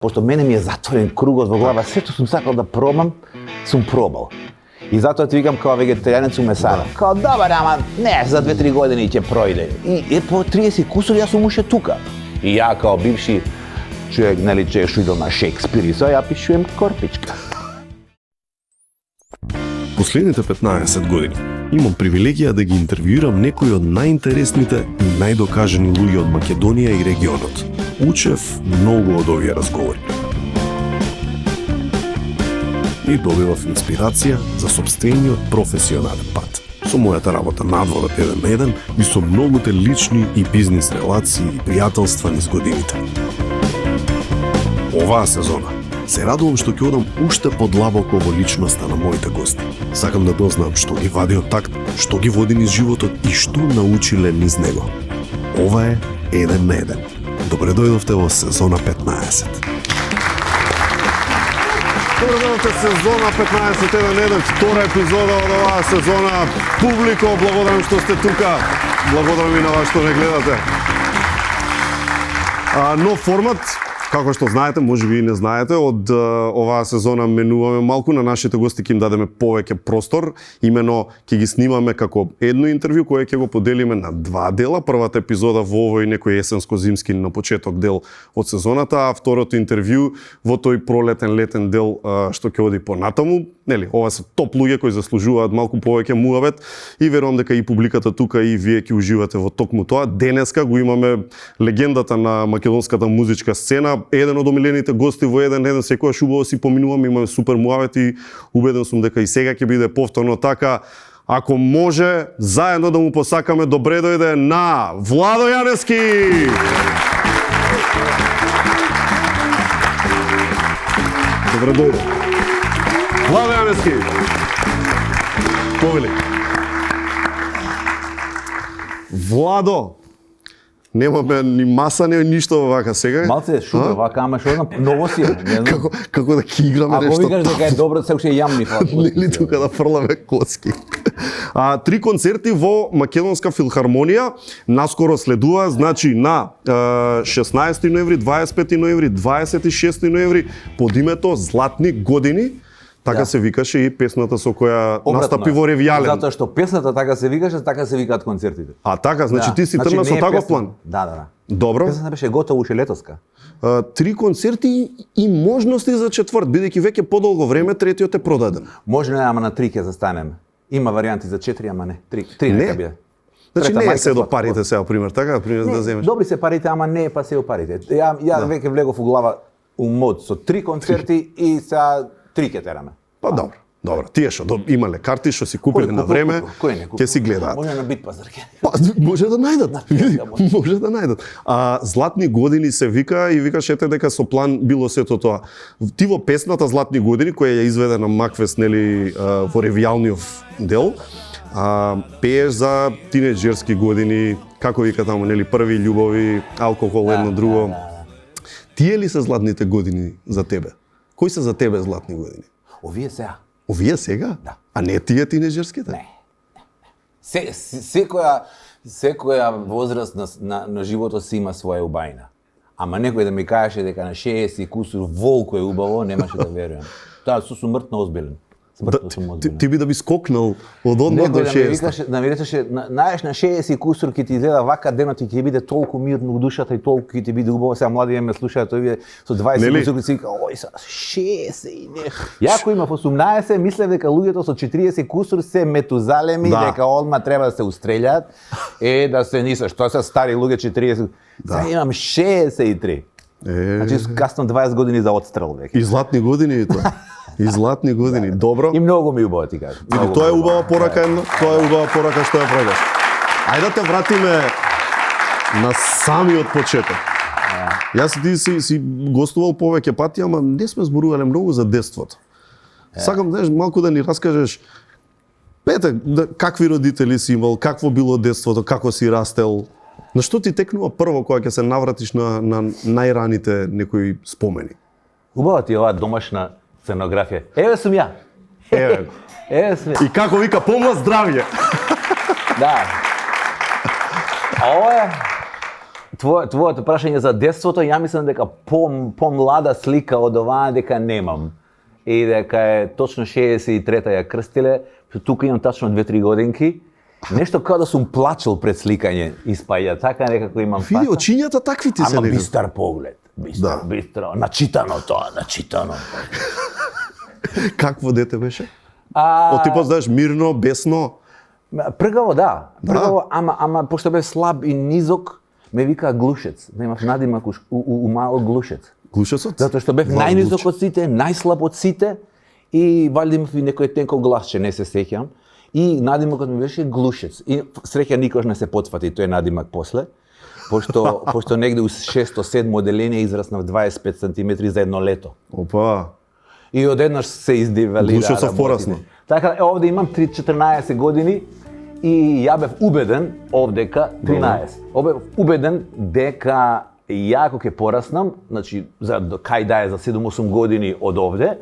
Pošto mene mi je zatvoren krugo во глава, sve što sam sakal da probam, sam probal. I zato ti vikam kao vegetarijanec u mesara. Kao dobar, ama ne, za 2-3 godine će projde. I po 30 kusur ja sam ušao tuka. I ja kao bivši čovjek, нали, češu idol на Шекспир и ja pišujem Корпичка. Последните 15 години имам привилегија да ги интервјуирам некои од најинтересните и најдокажани луѓе од Македонија и регионот. Учев многу од овие разговори. И добивав инспирација за сопствениот професионален пат. Со мојата работа надвор од 1 на 1 и со многуте лични и бизнис релации и пријателства низ годините. Оваа сезона се радувам што ќе одам уште подлабоко во личноста на моите гости. Сакам да дознам што ги вади од такт, што ги води низ животот и што научиле низ него. Ова е 1 на 1. Добре дојдовте во сезона 15. Добре дојдовте сезона 15, 1 на 1, втора епизода од оваа сезона. Публико, благодарам што сте тука. Благодарам и на вас што не гледате. Нов формат. Како што знаете, можеби и не знаете, од оваа сезона менуваме малку, на нашите гости ќе им дадеме повеќе простор, имено ќе ги снимаме како едно интервју кое ќе го поделиме на 2 дела. Првата епизода во овој некој есенско-зимски на почеток дел од сезоната, а второто интервју во тој пролетен летен дел што ќе оди понатаму. Нели, ова се топ луѓе кои заслужуваат малку повеќе муавет и верувам дека и публиката тука и вие ќе уживате во токму тоа. Денеска го имаме легендата на македонската музичка сцена, еден од омилените гости во 1 на 1, секогаш убаво си поминуваме, имаме супер муавет и убеден сум дека и сега ќе биде повторно така. Ако може, заедно да му посакаме добре дојде на Владо Јаневски! Добре дојде. Владо Јаневски! Повели. Владо! Немаме ни маса, не ништо вака сега. Малце шупе вака, ама што знам, ново си е. Како да ќе играме ако нешто. Ако викаш дека е добро, се уште јамни фат. Нели тука да фрламе коцки. 3 концерти во Македонска филхармонија наскоро следува, значи на 16 ноември, 25 ноември, 26 ноември под името Златни години. Така се викаше и песната со која настапи во Ревјален. Затоа што песната така се викаше, така се викаат концертите. А така, значи ти си тргна со таков план? Да. Добро. Песната беше готова уште летоска. 3 концерти и можности за четврт, бидејќи веќе подолго време третиот е продаден. Може не, ама на 3 ќе застанеме. Има варијанти за 4, ама не. 3 нека биде. Значи не е се до парите сега, пример, така, пример да земеш. Добри се парите, ама не е па се парите. Ја веќе влегов у глава мод со 3 концерти и сега 3 ќе тераме. Па добро. Тие што имале карти што си купиле на време, ќе си гледаат. Може на бит пазар ќе. Па може да најдат. Може да најдат. Златни години се вика и викаш ете дека со план било сето тоа. Ти во песната Златни години која ја изведе на Макфест, нели, во ревијалниот дел, пееш за тинеџерски години, како вика таму, нели, први љубови, алкохол, едно друго. Тие ли се златните години за тебе? Кои се за тебе златни години? Овие сега. Овие сега? Да. А не тие тинеџерските? Не. Секоја возраст на животот си има своја убајна. Ама некој да ми кажеше дека на 60 кусур волко е убаво, немаше да верувам. Тоа су смртно озбилен. Ти би да би скокнал од одма до 60. Да ми речеше, наеш на 60 кусур ќе ти изгледа вака денот и ќе биде толку мирно у душата и толку ќе ти биде убаво. Сега млади ме слушаат, тој биде со 20 кусур си вика, ој са 60 и не. Јако имав 18, мислев дека луѓето со 40 кусур се метузалеми, дека одма треба да се устрељаат, да се ниса, што се стари луѓе 40. Сега имам 63. Значи касно 20 години за отстрел веќе. И златни години и тоа. И златни години, добро. И многу ми убаво ти кажам. Види, тоа е убава порака едно, тоа е убава порака што ја правиш. Ајде да те вратиме на самиот почеток. Јас и ти си гостувал повеќе пати, ама не сме зборувале многу за детството. Сакам, знаеш, малку да ни раскажеш, пете, какви родители си имал, какво било детството, како си растел, на што ти текнува прво кога ќе се навратиш на најраните некои спомени? Убава ти оваа домашна сценографија. Еве сум ја. Еве сум ја. И како вика, помла здравје. Да. А ова е твоето прашање за детството, ја мислам дека помлада слика од оваа дека немам. И дека е точно 63-та ја крстиле, тука имам тачно 2-3 годинки. Нешто како да сум плачел пред сликање испаѓа, така некако имам Види, очињата такви ти се Ама нели? бистар поглед, бистро, начитано тоа, начитано. Какво дете беше? Од типот знаеш мирно, бесно. Пргаво пргаво, ама пошто бев слаб и низок, ме викаа глушец. Немав надимак у мал глушец. Глушецот? Затоа што бев најнизок од сите, најслаб од сите и валјда имав и некој тенко гласче, не се сеќам. И надимакот ми беше глушец. И среќа никош не се потфати тој надимак после. Пошто негде у 6-7 оделение израснав 25 сантиметри за едно лето. Опа. И одеднаш се издивалира. Глушецов порасна. Така, овде имам 14 години и ја бев убеден овдека 13. Бев убеден дека ја кога ќе пораснам, значи за кај да е за 7-8 години од овде,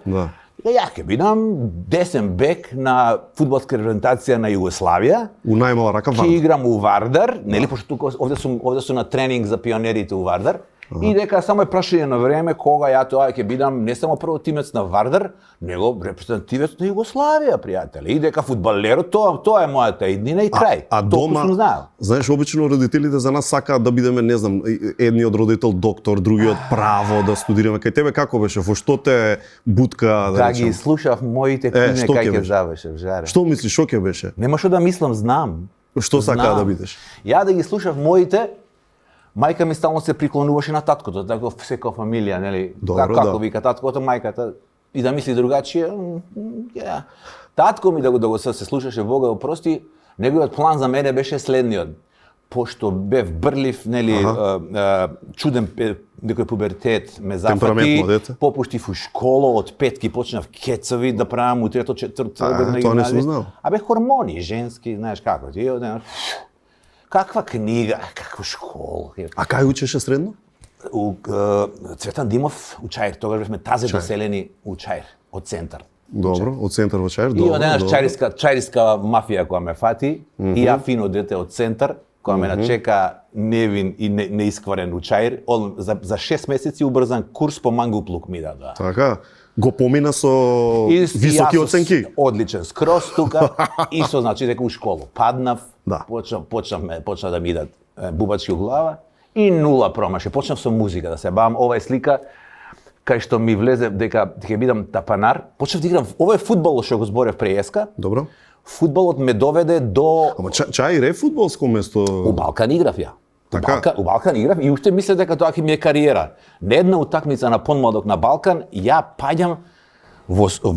ја ќе бидам десен бек на фудбалска репрезентација на Југославија. У најмала рака Вардар. Ќе играм у Вардар, нели пошто тука овде сум на тренинг за пионерите у Вардар. И дека само е прашање на време кога ја тоа ќе бидам не само прво тимец на Вардар, него репрезентативец на Југославија, пријатели. И дека фудбалерот тоа е мојата иднина и крај. А дома, знаеш, обично родителите за нас сакаат да бидеме, не знам, едниот родител доктор, другиот право да студираме. Кај тебе како беше? Во што те бутка да речем? Да ги слушав моите книги кај ќе завршев, жаре. Што мислиш, што ќе беше? Нема што да мислам, знам. Што сакаа да бидеш? Ја да ги слушав моите. Мајка ми стално се приклонуваше на таткото, така секоја фамилија, нели? Како вика таткото, мајката и да мисли другачие. Татко ми да го се слушаше, Бога опрости, неговиот план за мене беше следниот. Пошто бев брлив, нели, чуден некој пубертет ме зафати, попуштив у школа, од петки почнав кецови да правам у трето, четврто година гимназија. А бе хормони женски, знаеш како ти, каква книга, каква школа. А кај учеше средно? У Цветан Димов, у Чаир, тогаш бевме тазе доселени у Чаир, од центар. Добро, од центар во Чаир, добро. И одеднаш чаирска мафија која ме фати, и ја фино дете од центар, која ме начека невин и неискварен у Чаир, за 6 месеци убрзан курс по мангуплук ми дадоа. Така, го помина со високи оценки? Одличен, скроз тука, и со значи дека у школу паднав, почнав да ми идат бубачки у глава и нула промаше. Почнав со музика да се бавам. Ова е слика кај што ми влезе дека ќе бидам тапанар. Почнав да играм, ова е фудбал што го зборев преска. Добро. Фудбалот ме доведе до Ама Чаир е фудбалско место. У Балкан играв ја. Така? У Балкан играв и уште мислев дека тоа ќе ми е кариера. Не една утакмица на помладок на Балкан, ја паѓам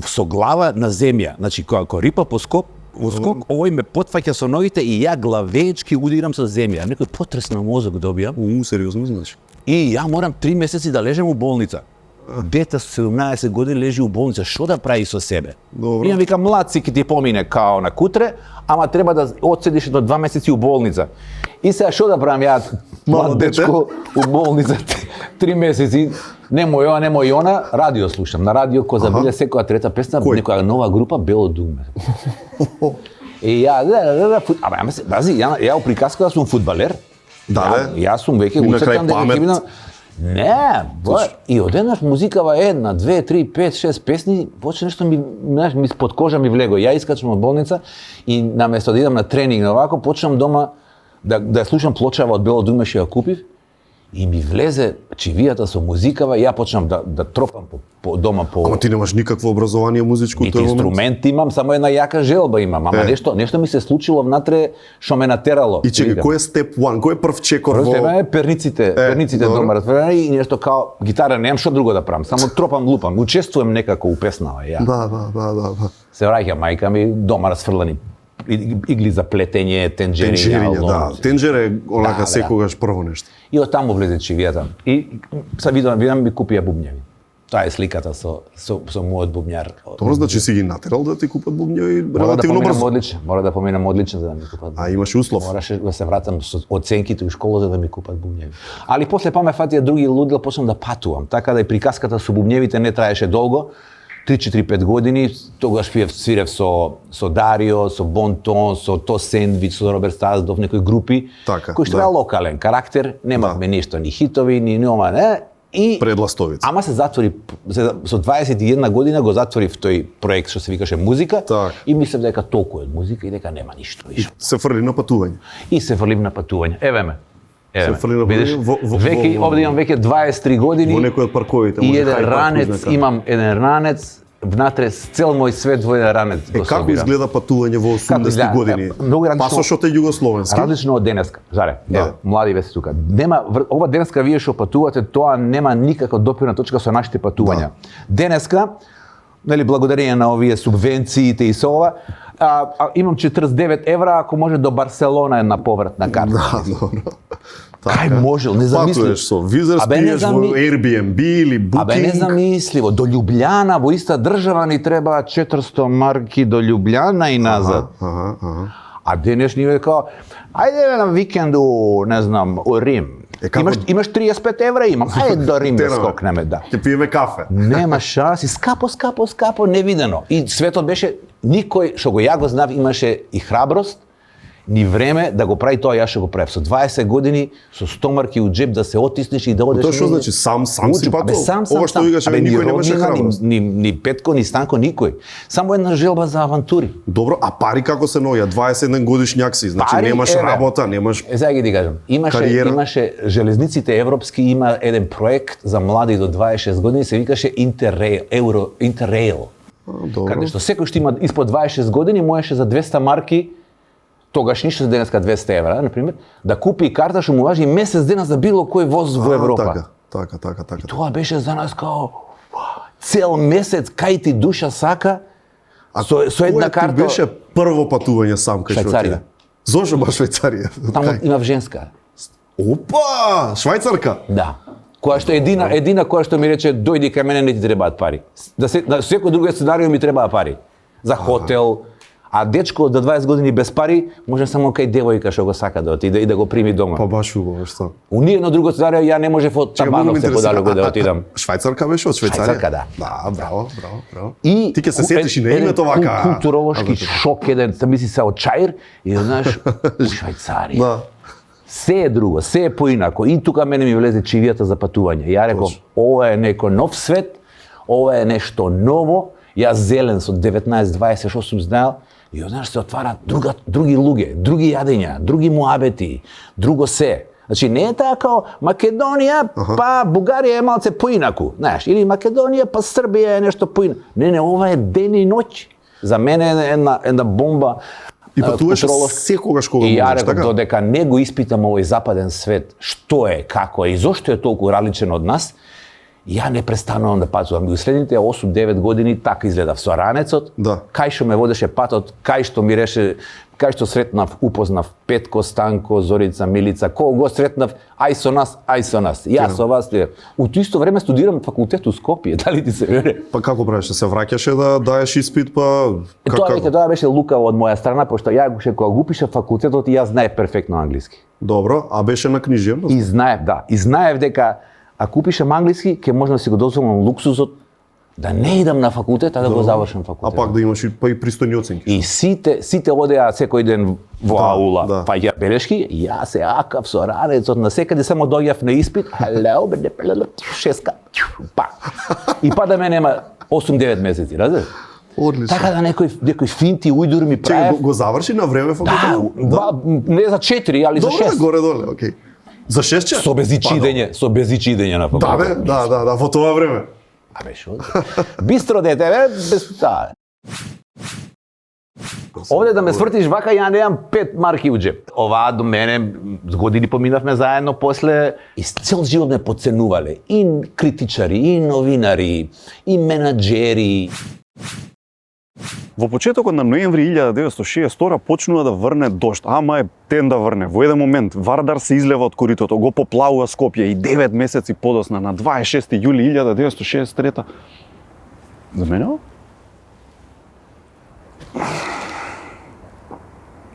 со глава на земја. Значи кога рипа по скок, овој ме потфаќа со ногите и ја главечки удирам со земја. Некој потрес на мозок добијам. Сериозно значи. И ја морам 3 месеци да лежам у болница. Дете со 17 години лежи у болница, што да прави со себе? Добро. И ја вика, млад си ќе ти помине као на кутре, ама треба да одседиш до 2 месеци у болница. И сега што да правам ја, млад дечко у болница 3 месеци, немо она, радио слушам. На радио кој забиле секоја трета песна, некоја нова група, Бело думе. И ја, ја у приказка да сум фудбалер. Да, јас сум веќе уцетам дека ќе бидам. Не, и одеднаш музикава 1, 2, 3, 5, 6 песни, почне нешто ми под кожа ми влего. Ја искачам од болница и наместо да идам на тренинг на овако, почнам дома да слушам плочава од Бело думе што ја купив и ми влезе чивијата со музикава и ја почнам да тропам по дома по. Ама ти немаш никакво образование музичко тој момент? Инструмент имам, само една јака желба имам, ама нешто ми се случило внатре што ме натерало. И чекај, кој е степ 1? Кој е прв чекор во? Прв е перниците дома разверени и нешто као гитара, немам што друго да правам, само тропам, лупам, учествувам некако у песнава ја. Да. Се враќа мајка ми, дома расфрлани игли за плетење, тенџери, да. Тенџер е онака секогаш прво нешто. И од таму влезе чивијата. И са видам ми купија бубњеви. Тоа е сликата со мојот бубњар. Тоа значи си ги натерал да ти купат бубњеви релативно брзо. Мора да поминам одлично за да ми купат. А имаш услов. Мораше да се вратам со оценките у школа за да ми купат бубњеви. Али после па ме фатија други лудил, почнам да патувам. Така да и приказката со бубњевите не траеше долго. 3-4-5 години, тогаш свирев со Дарио, со Бонтон, со То Сендвич, со Роберт Стаздов, некои групи, Така, кои што да. беа локален карактер, немавме ништо, ни хитови, ни ова, не, и Предластовица. ама се затвори со 21 година го затворив тој проект што се викаше музика Так. и мислев дека толку е од музика и дека нема ништо више. Се фрли на патување. И се фрлим на патување. Еве ме. Се фрли на видиш, патување веќе овде имам веќе 23 години. Во некој од парковите, И може еден Хај парк, ранец, узнака. имам еден ранец, внатре цел мој свет во еден ранец го Како собирам. изгледа патување во 80-ти изгледа? години? Многу различно. Пасошот е југословенски. Различно од денеска. Заре, Да. еве, млади ве се тука. Нема ова денеска вие што патувате, тоа нема никаква допирна точка со нашите патувања. Денеска, нели благодарение на овие субвенциите и со ова, имам 49 евра ако може до Барселона една повратна карта. Да, добро. Кај можел, незамисливо. Патуеш со Визер, спиеш во Airbnb или Booking. Абе незамисливо, до Љубљана, во иста држава ни треба 400 марки до Љубљана и назад. Ага. А денес ни као, ајде на викенду, не знам, у Рим. како- Имаш 35 евра, имам. Ајде до Рим да Тераме. скокнеме, да. Ќе пиеме кафе. Нема шанси, скапо, невидено. И светот беше, никој, што го ја го знав, имаше и храброст, ни време да го прави тоа, јас што го правев. Со 20 години, со 100 марки у джеб да се отиснеш и да одеш. Тоа што значи сам си патувал? Сам. Ова што викаш, Абе, никој ни немаше роднина, храброст. ни Петко, ни Станко, никој. Само една желба за авантури. Добро, а пари како се наоѓа? 21 годишњак си, значи Пари, немаш еве. работа, немаш Сега ги ти кажам, Кариера. имаше железниците европски, има еден проект за млади до 26 години, се викаше Интеррейл. добро. Каде што секој што има испод 26 години можеше за 200 марки, тогаш ништо за денеска 200 евра, например, да купи карта што му важи месец дена за било кој воз во Европа. Така. Тоа беше за нас као цел месец кај ти душа сака со една карта. Ти беше прво патување сам кај Швајцарија. Зошто баш Швајцарија? Таму имав женска. Опа, швајцарка. Да. Која што едина која што ми рече дојди кај мене, не ти требаат пари. На секој друг сценарио ми требаа пари. За хотел, а дечко до 20 години без пари може само кај девојка што го сака да отиде и да го прими дома. Па баш убаво, што? У ниедно друго сценарио ја не можев од Табанов се подалеко да отидам. Швајцарка беше од Швајцарија? Швајцарка, да. Да, браво. И ти ќе се сетиш и на името вака. Културолошки шок еден, мисли се од Чаир и знаеш у Швајцарија. Да. Се е друго, се е поинако. И тука мене ми влезе чивијата за патување. Ја реков, ова е некој нов свет, ова е нешто ново. Јас зелен со 19-20 што сум знаел, и знаеш се отвара други луѓе, други јадења, други муабети, друго се. Значи не е така као Македонија, па Бугарија е малце поинаку, знаеш, или Македонија па Србија е нешто поинаку. Не, ова е ден и ноќ. За мене е една бомба. И патуваш секогаш кога И ја можеш, реков, така? додека не го испитам овој западен свет, што е, како е и зошто е толку различен од нас, ја не престанувам да патувам. И следните 8-9 години така изгледав со ранецот, Да. кај што ме водеше патот, кај што сретнав, упознав Петко, Станко, Зорица, Милица, кого го сретнав, ај со нас. Јас со вас. У исто време студирам факултет у Скопје, дали ти се вере? Па како правеше? Се враќаше да даеш испит, па... Тоа беше лукаво од моја страна, пошто ја кога го пиша факултетот и јас знаев перфектно англиски. Добро, а беше на книжија? И знаев дека ако пишам англиски, ќе можам да си го дозволам луксузот да не идам на факултет, а да го завршам А факултет. пак да имаш и пристојни оценки. И сите одеа секој ден во аула, да. па ја белешки, јас се акав со ранецот на секаде, само дојав на испит, шеска, па. И па да ме нема 8-9 месеци, разбираш? Одлично. Така да некој финти ујдур ми Чекај, правев. го заврши на време факултетот? Не за 4, али за Добро, 6. горе-доле, окей. За 6 часа? Со безичи идење на Да, факултет. бе, да, во тоа време. Абе, шо? Бистро дете, бе, без таа. Овде да ме свртиш вака, ја немам 5 марки у джеп. Оваа до мене, години поминавме заедно, после и цел живот ме подценувале. И критичари, и новинари, и менаџери. Во почетокот на ноември 1962 почнува да врне дожд, ама е ден да врне. Во еден момент Вардар се излева од коритото, го поплавува Скопје и 9 месеци подосна на 26 јули 1963. За мене?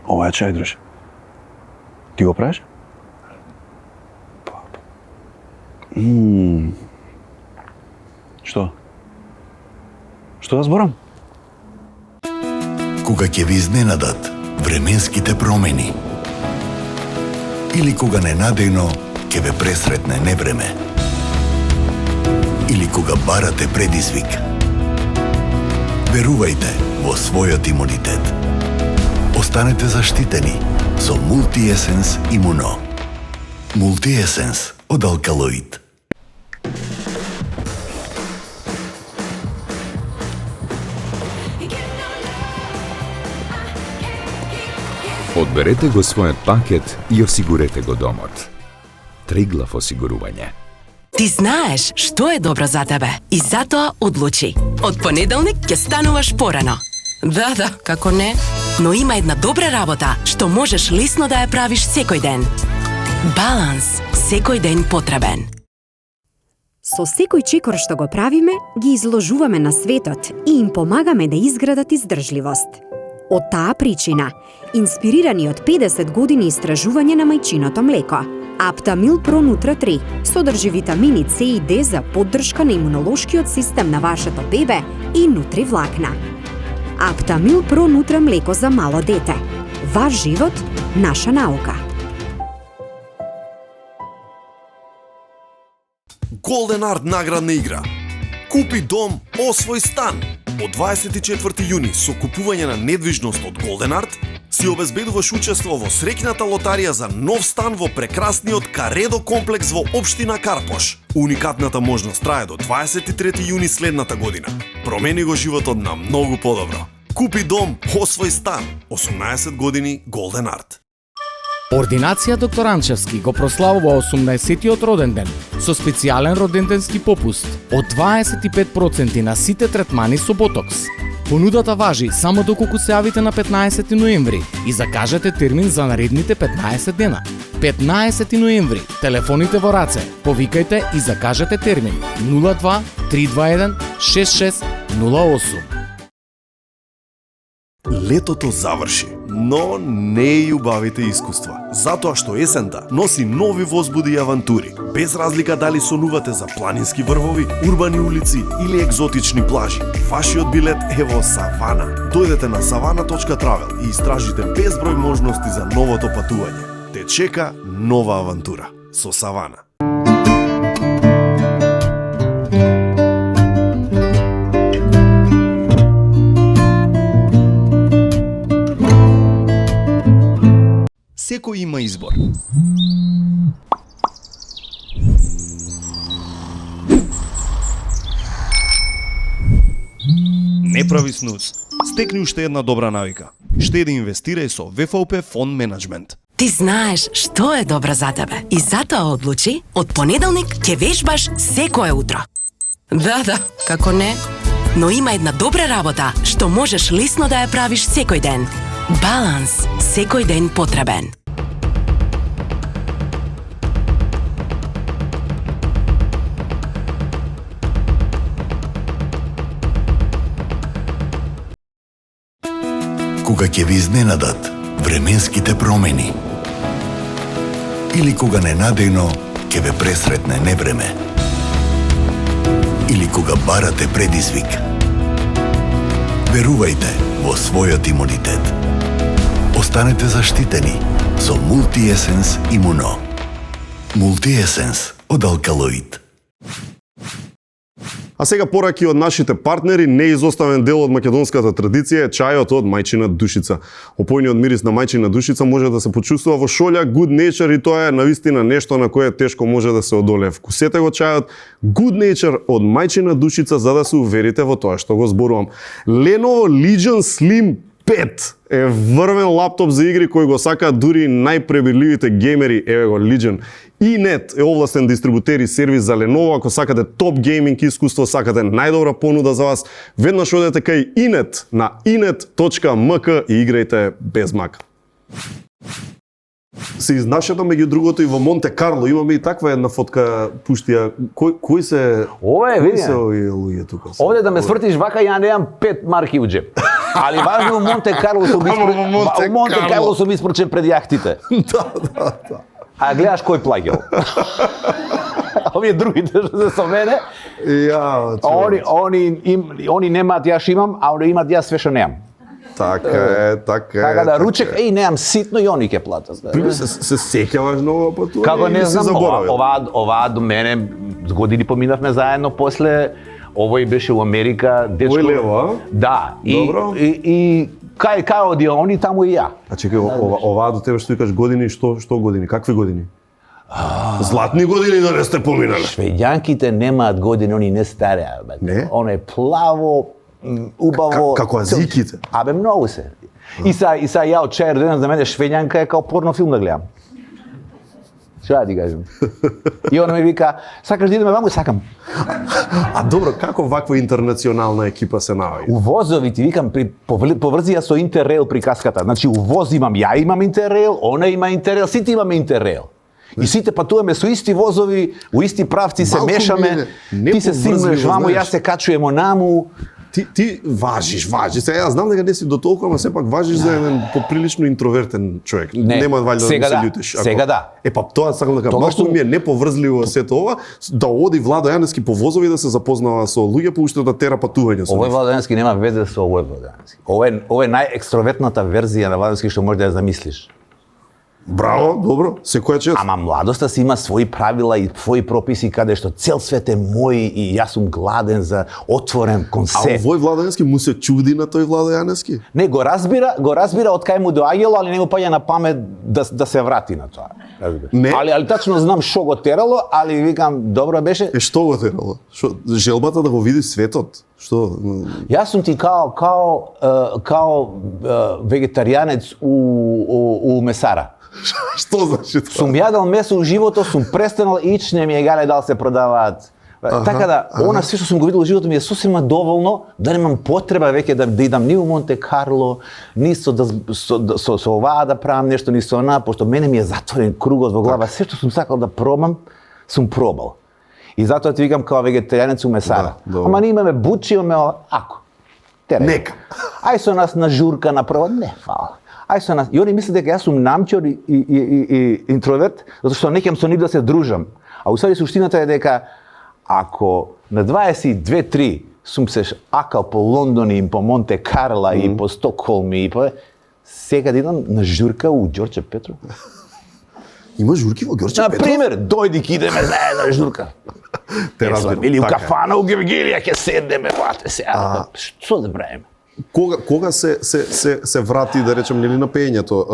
Ова е чај, друже. Ти го правиш? Што? Што да зборам? Кога ќе ви изненадат временските промени или кога ненадејно ќе ве пресретне невреме или кога барате предизвик, верувајте во својот имунитет. Останете заштитени со Multi-Essence Имуно. Multi-Essence од Алкалоид. Одберете го својот пакет и осигурете го домот. Триглав осигурување. Ти знаеш што е добро за тебе и затоа одлучи. Од понеделник ќе стануваш порано. Да, како не? Но има една добра работа што можеш лесно да ја правиш секој ден. Баланс, секој ден потребен. Со секој чекор што го правиме, ги изложуваме на светот и им помагаме да изградат издржливост. Од таа причина, инспирирани од 50 години истражување на мајчиното млеко, Аптамил Про Нутра 3 содржи витамини С и Д за поддршка на имунолошкиот систем на вашето бебе и нутри влакна. Аптамил Про Нутра млеко за мало дете. Ваш живот, наша наука. Golden Art наградна игра. Купи дом, освој стан. Од 24 јуни со купување на недвижност од Golden Art си обезбедуваш учество во среќната лотарија за нов стан во прекрасниот Каредо комплекс во општина Карпош. Уникатната можност трае до 23 јуни следната година. Промени го животот на многу подобро. Купи дом, освој стан. 18 години Golden Art. Ординација доктор Анчевски го прославува 18-тиот роден ден со специјален роденденски попуст од 25% на сите третмани со ботокс. Понудата важи само доколку се јавите на 15 ноември и закажете термин за наредните 15 дена. 15 ноември, телефоните во раце, повикајте и закажете термин 02 321 6608. Летото заврши, но не и убавите искуства. Затоа што есента носи нови возбуди и авантури. Без разлика дали сонувате за планински врвови, урбани улици или екзотични плажи, вашиот билет е во Савана. Дојдете на savana.travel и истражите безброј можности за новото патување. Те чека нова авантура со Савана. Секој има избор. Не прави снуз. Стекни уште една добра навика. Штеди и инвестирај со ВФОП Фонд Менеджмент. Ти знаеш што е добро за тебе и затоа одлучи од понеделник ќе вежбаш секое утро. Да, како не? Но има една добра работа што можеш лесно да ја правиш секој ден. Баланс, секој ден потребен. Кога ќе ви изненадат временските промени или кога ненадејно ќе ве пресретне невреме или кога барате предизвик, верувајте во својот имунитет. Останете заштитени со Multi-Essence Имуно. Multi-Essence од Алкалоид. А сега пораки од нашите партнери, неизоставен дел од македонската традиција е чајот од мајчина душица. Опојниот мирис на мајчина душица може да се почувствува во шолја Good Nature и тоа е навистина нешто на кое тешко може да се одолее. Вкусете го чајот Good Nature од мајчина душица за да се уверите во тоа што го зборувам. Lenovo Legion Slim 5 е врвен лаптоп за игри кој го сакаат дури најпребирливите геймери, еве го Legion. eNet е овластен дистрибутер и сервис за Lenovo. Ако сакате топ гейминг искуство, сакате најдобра понуда за вас, веднаш одете кај eNet на enet.mk и играјте без мак. Се изнашето меѓу другото и во Монте Карло имаме и таква една фотка пуштија. Кој се Ова е, види. се овие луѓе тука? Овде да ме свртиш вака, ја немам 5 марки у джеп. Али важно Монте Карло сум Монте Карло сум испрчен пред јахтите. Да. А гледаш кој плагел. овие другите што се со мене, они немаат, јас имам, а они имаат јас све што немам. Така е. Така да ручек, немам ситно и они ќе платат. Се сеќаваш на ова патување? Како не знам, оваа до мене, години поминавме заедно, после овој беше у Америка, дечко. Овој лево, Да, добро. И кај оди они, таму и ја. А чекај, оваа до тебе што викаш години, што години? Какви години? Златни години да не сте поминали. Швеѓанките немаат години, они не стареа. Не? Оно е плаво, убаво. Како азиките? Абе, многу се. И са ја од Чаир денес за мене Швеѓанка е као порно филм да гледам. Што да ти кажем? И она ми вика, сакаш да идеме ваму? Сакам. А добро, како ваква интернационална екипа се наоѓа? У возови ти викам, поврзи ја со Интеррейл приказката. Значи, у воз имам, ја имам Интеррейл, она има Интеррейл, сите имаме Интеррейл. И сите патуваме со исти возови, у исти правци се мешаме, ти се симнеш ваму, јас се качуем онаму. Ти важиш. Сега јас знам дека не си до толку, ама сепак важиш за еден поприлично интровертен човек. Нема валјда да се љутиш. Сега да. Па тоа сакам да кажам, малку ми е неповрзливо сето ова, да оди Владо Јаневски по возови да се запознава со луѓе, по уште да тера патување со. Овој Владо Јаневски нема везе со овој Владо Јаневски. Ова е најекстровертната верзија на Владо Јаневски што можеш да ја замислиш. Браво, добро, секоја чест. Ама младоста си има своји правила и своји прописи каде што цел свет е мој и јас сум гладен за отворен концепт. А овој Владо Јаневски му се чуди на тој Владо Јаневски? Не, го разбира од кај му доаѓало, али не му паѓа на памет да се врати на тоа. Не. Али тачно знам што го терало, али викам добро беше. Што го терало? Желбата да го види светот? Што? Јас сум ти као вегетаријанец у месара. Што значи тоа? Сум јадал месо у животот, сум престанал ич не ми е гале дали се продаваат. Така да, она све што сум го видел во животот ми е сосема доволно да немам потреба веќе да идам ни у Монте Карло, ни со оваа да правам нешто, ни со она, пошто мене ми е затворен кругот во глава. Се што сум сакал да пробам, сум пробал. И затоа ти викам као вегетаријанец у месара. Ама ние имаме бучи, имаме ако. Нека. Ај со нас на журка на прво, не, фала. Ај со нас. И они мислат дека јас сум намчор и интроверт, затоа што не ќе со нив да се дружам. А усади суштината е дека ако на 22-3 сум се акал по Лондон и по Монте Карла и по Стокхолм и по сега да идам на журка у Ѓорче Петров. Има журки во Ѓорче Петров? Например, дојди ки идеме заедно на журка. Те разбирам. Или у кафана у Гевгелија ќе седнеме, бате, сега. Што да правиме? Кога се врати, да речем, нели на пеењето,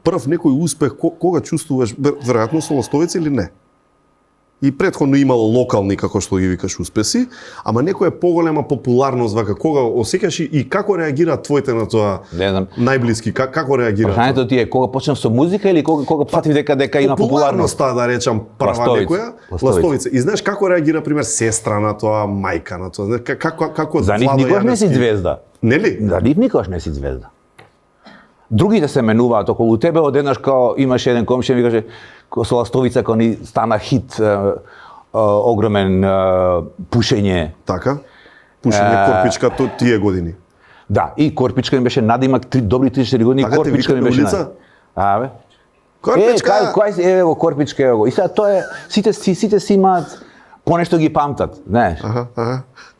прв некој успех, кога чувствуваш, веројатно со Ластовица или не? И претходно имало локални, како што ги викаш, успеси, ама некоја поголема популарност, вака, кога осеќаш и како реагираат твоите на тоа најблиски, како реагираат? Прашањето ти е кога почнав со музика или кога фатив дека има популарност? Популарноста, да речам, прва некоја, Ластовица. И знаеш како реагира, пример, сестра на тоа, мајка на тоа, како за нив никош не си звезда. Нели? За нив никош не си звезда. Другите се менуваат околу тебе, одеднаш као имаш еден комшија ми каже со Ластовица кога ни стана хит огромен пушење. Така? Пушење Корпичка тие години. Да, и Корпичка ми беше надимак добри 3-4 години, така, Корпичка ми беше. Абе. Корпичка. Еве го Корпичка, еве го. И сега тоа е сите си имаат понешто ги памтат, знаеш.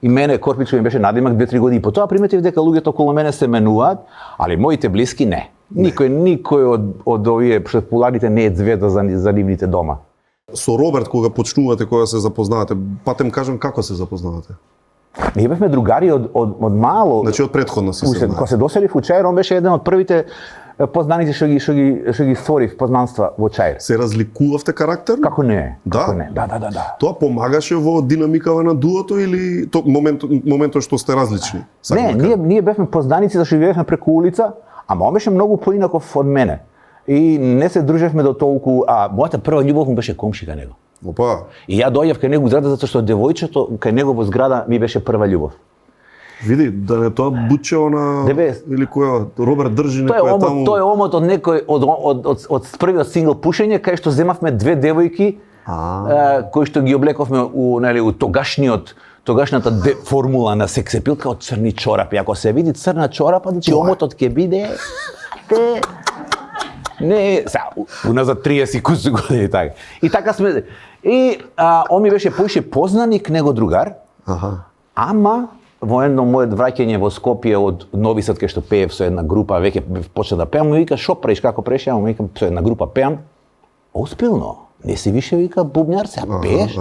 И мене Корпичка ми беше надимак 2-3 години. Потоа приметив дека луѓето околу мене се менуваат, али моите блиски не. Никој од овие популарните не е звезда за нивните дома. Со Роберт кога почнувате, кога се запознавате, патем кажам како се запознавате? Ние бевме другари од мало. Значи од претходно се знаете. Кога се доселив у Чаир, он беше еден од првите познаници што ги створив познанства во Чаир. Се разликувавте карактерно? Како не? Да? Како не? Да. Тоа помагаше во динамикава на дуото или моментот што сте различни? Не, ние бевме познаници зашто живеевме преку улица, ама он беше многу поинаков од мене. И не се дружевме до толку, а мојата прва љубов му беше комши кај него. Опа. И ја доаѓав кај него зграда затоа што девојчето кај него во зграда ми беше прва љубов. Види, да не тоа буче она или која Роберт држи некоја таму. Тоа е омот од некој од првиот сингл Пушење кај што земавме две девојки кои што ги облековме у тогашната формула на сексепил као црни чорапи. Ако се види црна чорапа, значи омотот ќе биде не, уназад 30 години така. И така сме И он ми беше поише познаник него другар, ама во едно моје враќање во Скопје од Нови Сад, кај што пеев со една група, веќе почна да пеам, ми вика, шо правиш, како правиш, ја му викам, со една група пеам, успилно, не си више, вика, бубњар, сега пееш.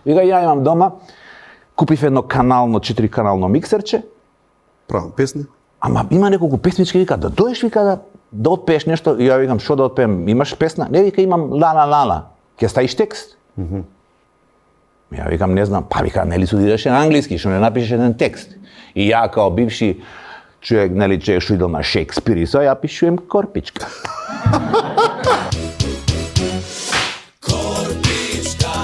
Вика, ја имам дома, купив едно канално, 4-канално миксерче. Правам песни? Ама има неколку песнички, вика, да дојдеш, вика, да отпееш нешто, и ја викам, шо да отпеем, имаш песна? Не, вика, имам ла-ла-ла-ла, ќе ставиш текст? Ја викам, не знам, па вика, нели студираше на англиски, што не напишеш еден текст. И ја као бивши човек, нели, човек што идел на Шекспир и со, ја пишувам Корпичка. Корпичка,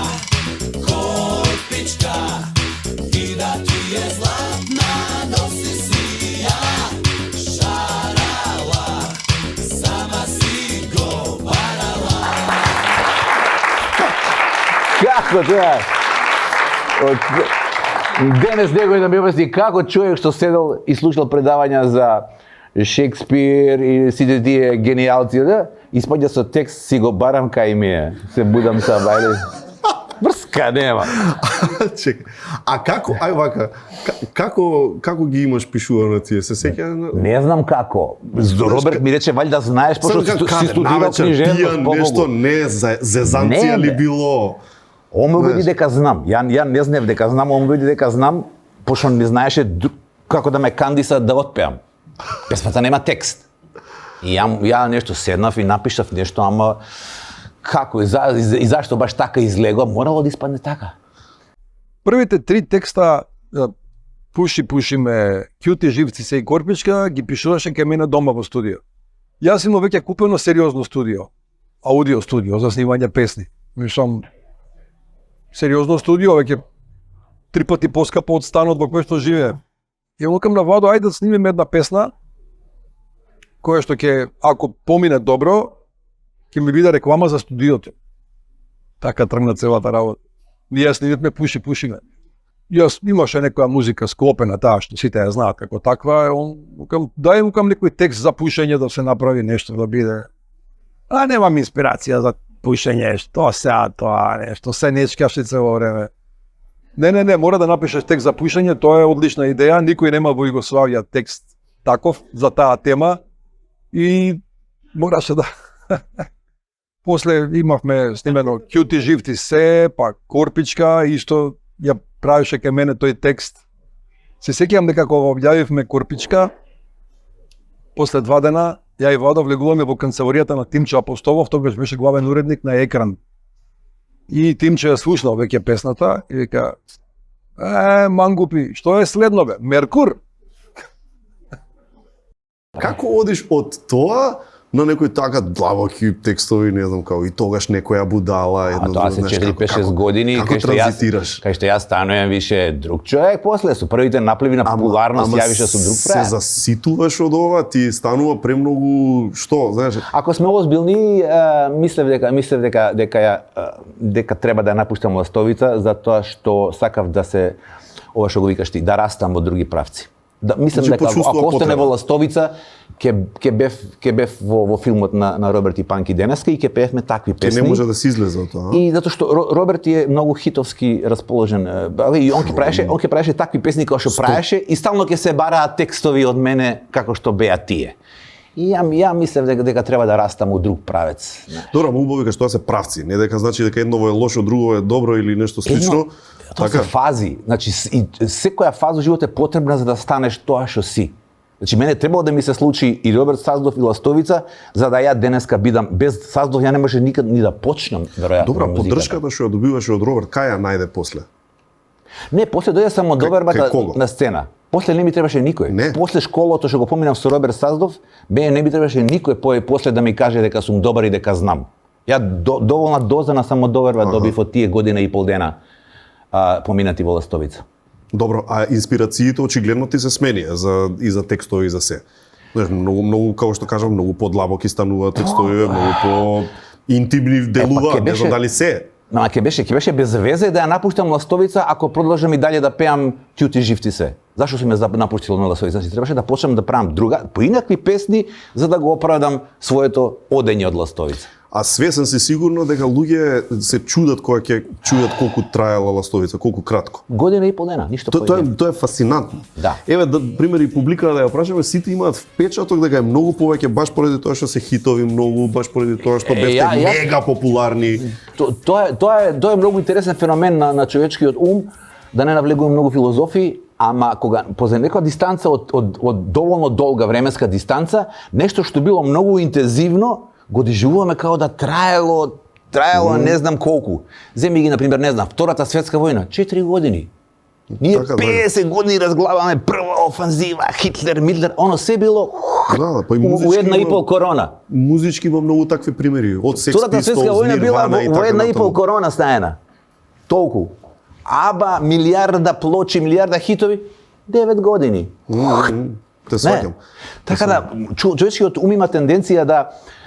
Корпичка, и да ти е златна, носи си ја, шарала, сама си го барала. Како тоа? Денес некој да ми обясни како човек што седел и слушал предавања за Шекспир и сите тие гениалци, да, испаѓа со текст, си го барам кај ми е, се будам са бајле. Врска нема. Чекај, а како, ај вака, како ги имаш пишувано тие, се сеќа? Не знам како. Роберт ми рече, валјда знаеш, пошто си студирал книжевност, нешто не зезанција ли било? Он ме убеди дека знам. Ја не знаев дека знам, он ме убеди дека знам, пошто не знаеше како да ме кандиса да отпеам. Песмата нема текст. И ја нешто седнав и напишав нешто, ама како и зашто баш така излегла, морало да испадне така. Првите 3 текста, Пуши-пушиме, Кјути, живци се и Корпичка, ги пишуваше кај мене дома во студио. Јас имам веќе купено сериозно студио, аудио студио за снимање песни. Мислам, сериозно студио, веќе 3 пати поскапо од станот во кој што живее. И викам на Владо, ајде да снимиме една песна, која што ќе, ако помине добро, ќе ми биде реклама за студиото. Така тргна целата работа. Ние снимивме Пуши-пушиме. Јас имаше некоја музика склопена таа што сите ја знаат како таква, дај му некој текст за пушење да се направи нешто да биде. А немам инспирација за пушење, што сега тоа нешто, се нечкавши цело време. Не, мора да напишеш текст за пушење, тоа е одлична идеја, никој нема во Југославија текст таков за таа тема и мораше да. После имавме снимено Кјути, живти се, па Корпичка, исто ја правише кај мене тој текст. Се сеќавам дека кога објавивме Корпичка, после 2 дена, ја и Владо влегуваме во канцеларијата на Тимче Апостолов, тогаш беше главен уредник на Екран. И Тимче ја слушнал веќе песната и вика, мангупи, што е следно бе? Меркур? Како одиш од тоа на некои така длабоки текстови, не знам како, и тогаш некоја будала, едно тоа се 4-5-6 години, кај што јас станувам више друг човек, после со првите напливи на популарност јавише со друг проект. Се заситуваш од ова, ти станува премногу, што, знаеш? Ако сме озбилни, мислев дека треба да ја напуштам ластовица, затоа што сакав да се, ова што го викаш ти, да растам во други правци. Да, мислам дека ако остане во ластовица, ќе бев во филмот на Роберт и Панки денеска и ќе пеевме такви песни. Ке не може да се излезе од тоа. И затоа што Роберт е многу хитовски расположен. И он ќе правеше такви песни како што правеше и стално ќе се бараат текстови од мене како што беа тие. И ја мислев дека треба да растам у друг правец. Добро, му убави што се правци, не дека значи дека едно е лошо, друго е добро или нешто слично. Тоа се фази. Значи секоја фаза во животот е потребна за да станеш тоа што си. Значи мене требало да ми се случи и Роберт Саздов и Ластовица за да ја денеска бидам без Саздов ја не може никад ни да почнам веројатно. Добра, поддршката што ја добиваше од Роберт, кај ја најде после? Не, после дојде само довербата на сцена. После не ми требаше никој. Не. После школото што го поминав со Роберт Саздов, не ми требаше никој после да ми каже дека сум добар и дека знам. Ја доволна доза на самодоверба добив од тие година и пол дена поминати во Ластовица. Добро, а инспирациите очигледно ти се смени и за текстови и за се. Знаеш, многу, како што кажам, многу подлабоки стануваат текстови, многу по интимни делува, не знам дали се. Ама ќе беше без везе да ја напуштам Ластовица ако продолжам и дале да пеам Кјути, живти се. Зашто сум ја напуштил на Ластовица? Значи требаше да почнам да правам поинакви песни за да го оправдам своето одење од Ластовица. А свесен си сигурно дека луѓе се чудат кога ќе чујат колку траела ластовица, колку кратко. Година и пол дена, ништо повеќе. Тоа е фасцинантно. Да. Еве, примери публика да ја прашаме, сите имаат впечаток дека е многу повеќе баш поради тоа што се хитови многу, баш поради тоа што бевте мега популарни. Тоа е многу интересен феномен на човечкиот ум, да не навлегувам многу филозофии, ама кога за некоја дистанца од доволно долга временска дистанца, нешто што било многу интензивно, го доживуваме као да траело не знам колку. Земи ги, например, не знам, Втората светска војна, 4 години. Ние 50 години разглаваме прва офанзива, Хитлер, Митлер, оно се било у една и пол корона. Музички има многу такви примери. Од Sex Втората светска војна била во една и пол корона стаена. Толку. Аба, милиарда плочи, милиарда хитови, 9 години. Те сваќам. Така да, човечкиот ум има тенденција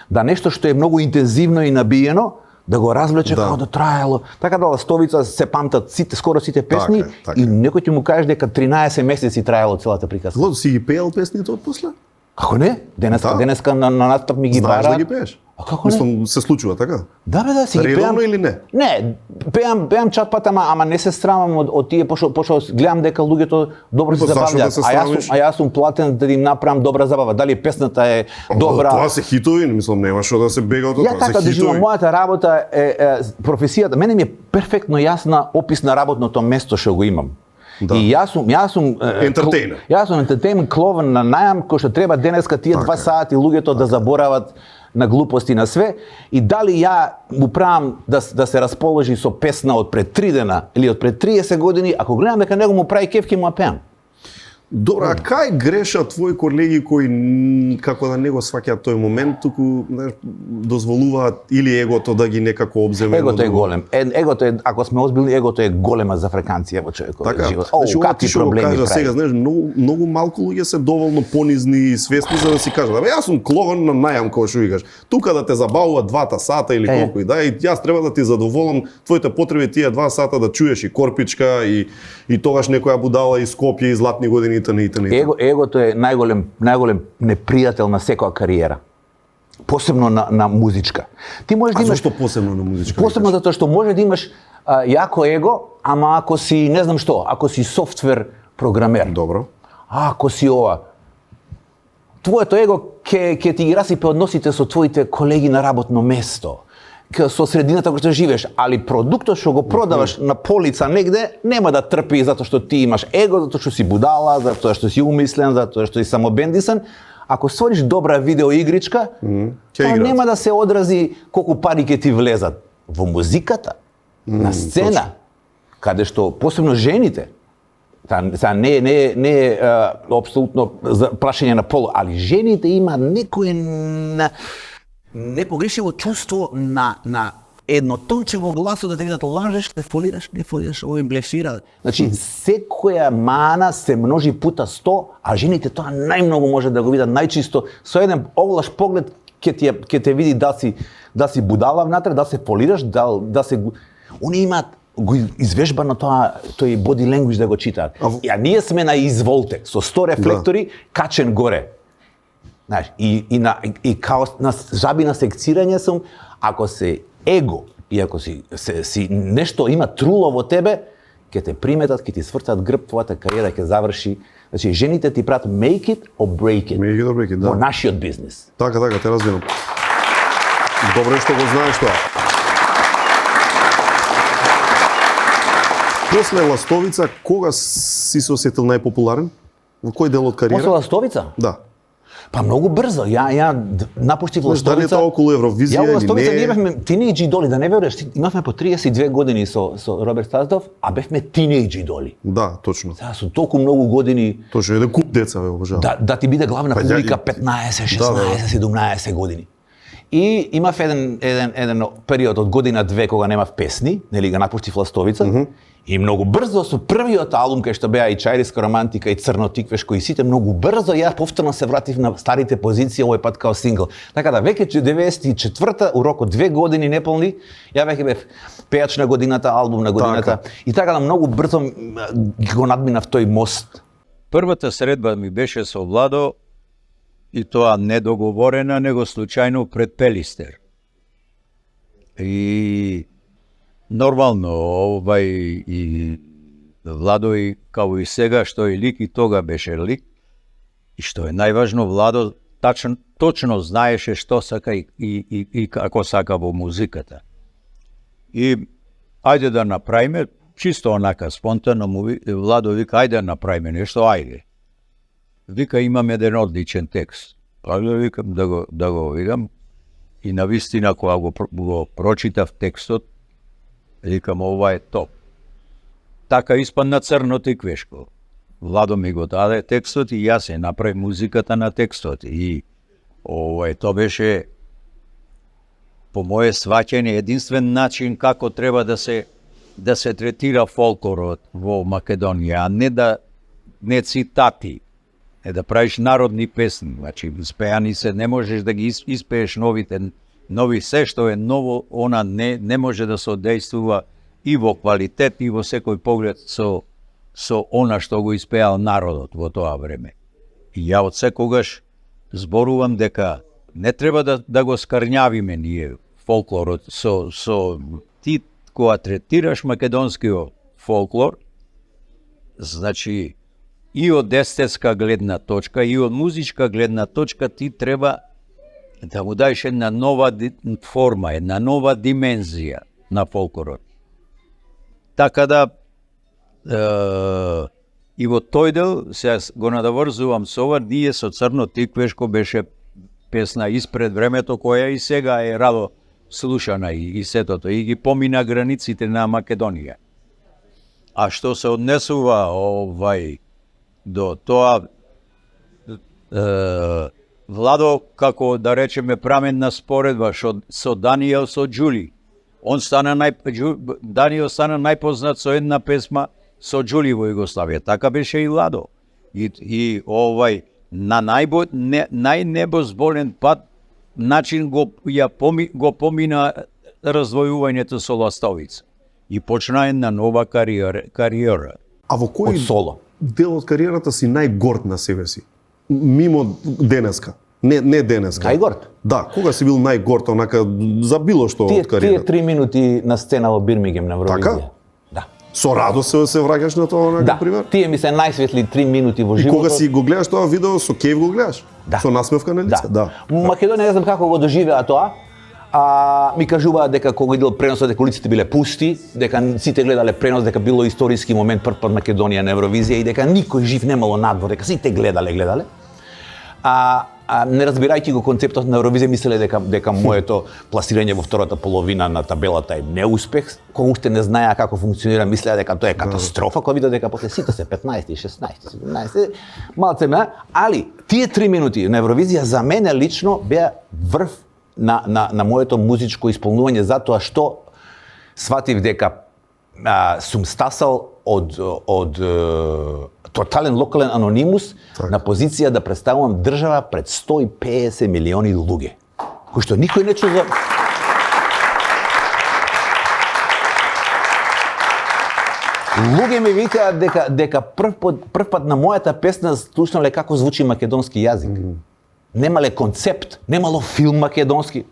да нешто што е многу интензивно и набиено, да го развлече како да траело. Така да ластовица се памтат скоро сите песни и некој ќе му каже дека 13 месеци траело целата приказка. Злато си ги пеел песните од после? Како не? Денеска на настап ми ги бара. Знаеш да ги пееш? А како не? Мислам, се случува така? Да, си ги пеам. Редовно или не? Не, пеам чат пат, ама не се срамам од тие, пошто гледам дека луѓето добро се забавлjaат. А јас сум платен да им направам добра забава. Дали песната е добра? Тоа се хитови, мислам, нема што да се бега од тоа. Ја така доживам, мојата работа е професијата. Мене ми е перфектно јасна опис на работното место што го имам. Да. И јас сум ентертејнер. Јас сум ентертејнмент кловен на најам кој што треба денеска тие 2 сати луѓето да заборават на глупости на све и дали ја му правам да се расположи со песна од пред 3 дена или од пред 30 години, ако гледам дека него му прави кеф, ќе му ја пеам. Добро, а кај грешат твои колеги кои како да не го сваќаат тој момент, туку дозволуваат или егото да ги некако обземе? Егото е голем. Егото е, ако сме озбилни, егото е голема за фреканција во човекот живот. Какви проблеми прави? Сега, знаеш, многу малку луѓе се доволно понизни и свесни за да си кажат: "Абе, јас сум кловен на најам, кој што викаш. Тука да те забавува 2 сата или колку и да, и јас треба да ти задоволам твоите потреби тие 2 сата да чуеш и Корпичка и тогаш некоја будала и Скопје и златни години и Егото е најголем непријател на секоја кариера. Посебно на музичка. Ти можеш да имаш зашто посебно на музичка? Посебно затоа што може да имаш јако его, ама ако си не знам што, ако си софтвер програмер. Добро. Ако си ова, твоето его ќе ти ги расипе односите со твоите колеги на работно место, со средината која што живееш, али продуктот што го продаваш на полица негде нема да трпи затоа што ти имаш его, затоа што си будала, затоа што си умислен, затоа што си самобендисан. Ако створиш добра видеоигричка, тоа нема да се одрази колку пари ќе ти влезат во музиката, на сцена, каде што посебно жените, не е апсолутно прашање на пол, али жените има некое непогрешиво чувство на еднотончево гласо да те видат лажеш, не фолираш, овој блефира. Значи, секоја мана се множи пута 100, а жените тоа најмногу може да го видат најчисто. Со еден овлаш поглед ќе те види да си будала внатре, да се фолираш, да се... Они имаат го извежбано тој body language да го читаат. А ние сме на изволте, со 100 рефлектори, качен горе. Знаеш, и као на жаби на секцирање сум, ако се его и ако си нешто има труло во тебе, ќе те приметат, ќе ти свртат грб, твојата кариера ќе заврши. Значи, жените ти прават make it or break it. Make it or break it, да. Во нашиот бизнис. Така, те разбирам. Добре што го знаеш тоа. После Ластовица, кога си се осетил најпопуларен? Во кој дел од кариера? После Ластовица? Да. Па многу брзо. Ја напуштив Ластовица. Дали тоа околу Евровизија или не? Ја во Ластовица ние бевме тинејдж идоли, да не веруваш, имавме по 32 години со Роберт Стаздов, а бевме тинејдж идоли. Да, точно. Сега со толку многу години. Точно, еден куп деца ве обожавам. Да ти биде главна публика 15, 16, 17 години. И имав еден период од година-две кога немав песни, нели го напуштив Ластовица. И многу брзо со првиот албум кај што беа и Чајриска романтика и Црно тиквешко и сите, многу брзо ја повторно се вратив на старите позиции, овој пат као сингл. Така да веќе 94-та, у рок од 2 години неполни, ја веќе бев пејач на годината, албум на годината. Така. И така да многу брзо го надминав тој мост. Првата средба ми беше со Владо, и тоа недоговорена, него случајно пред Пелистер. И нормално, и Владо и као и сега што е лик и тога беше лик. И што е најважно, Владо точно знаеше што сака и како сака во музиката. И ајде да направиме, чисто онака спонтано Владо вика, ајде да направиме нешто, ајде. Вика, имам еден одличен текст. Ајде, викам, да го видам. И навистина, кога го прочитав текстот, викам, ова е топ. Така испадна Црно тиквешко. Владо ми го даде текстот и јас се направи музиката на текстот. И тоа беше, по моje сваќање, единствен начин како треба да се третира фолклорот во Македонија, а не цитати. Да правиш народни песни, значи спеани се, не можеш да ги испееш нови се што е ново, она не може да се одејствува и во квалитет и во секој поглед со она што го испеал народот во тоа време. И ја од секогаш зборувам дека не треба да го скрњавиме ние фолклорот со ти кога третираш македонскиот фолклор, значи и од естетска гледна точка и од музичка гледна точка ти треба да му даеш една нова форма, една нова димензија на фолклорот. Така да и во тој дел, сега го надоврзувам со ова, ние со Црно тиквешко беше песна испред времето, која и сега е радо слушана и сетото, и ги помина границите на Македонија. А што се однесува до тоа, Владо, како да речеме праменна споредба со Даниел со Џули. Даниел стана најпознат со една песма со Џули во Југославија. Така беше и Владо. И на најнебозболен пат начин го помина раздвојувањето со Ластовица. И почна една нова кариера. А во кој дел од кариерата си најгорд на себе си? Мимо денеска. Не денеска. Најгорд? Да, кога си бил најгорд онака за било што од кариерата? Тие 3 минути на сцена во Бирмингем на Евровизија. Така? Да. Со радост се враќаш на тоа онака пример? Да, тие ми се најсветли 3 минути во животот. И кога си го гледаш тоа видео, со кејф го гледаш? Да. Со насмевка на лице? Да. Македонија, не знам како го доживеа тоа, ми кажуваат дека кога идел преносот, дека улиците биле пусти, дека сите гледале пренос, дека било историски момент прв пат Македонија на Евровизија и дека никој жив немало надвор, дека сите гледале. Не разбирајќи го концептот на Евровизија, мислеле дека моето пласирање во втората половина на табелата е неуспех, кога уште не знаеа како функционира, мислеа дека тоа е катастрофа, кога видеа дека после сите се 15, 16, 17, малце ме, али тие 3 минути на Евровизија за мене лично беа врв на моето музичко исполнување, затоа што сватив дека сум стасал од тотален локален анонимус на позиција да представувам држава пред 150 милиони луѓе, кои што никој не чува. Луѓе ми викаат дека прв пат на мојата песна слушнале како звучи македонски јазик. Немале концепт, немало филм македонски.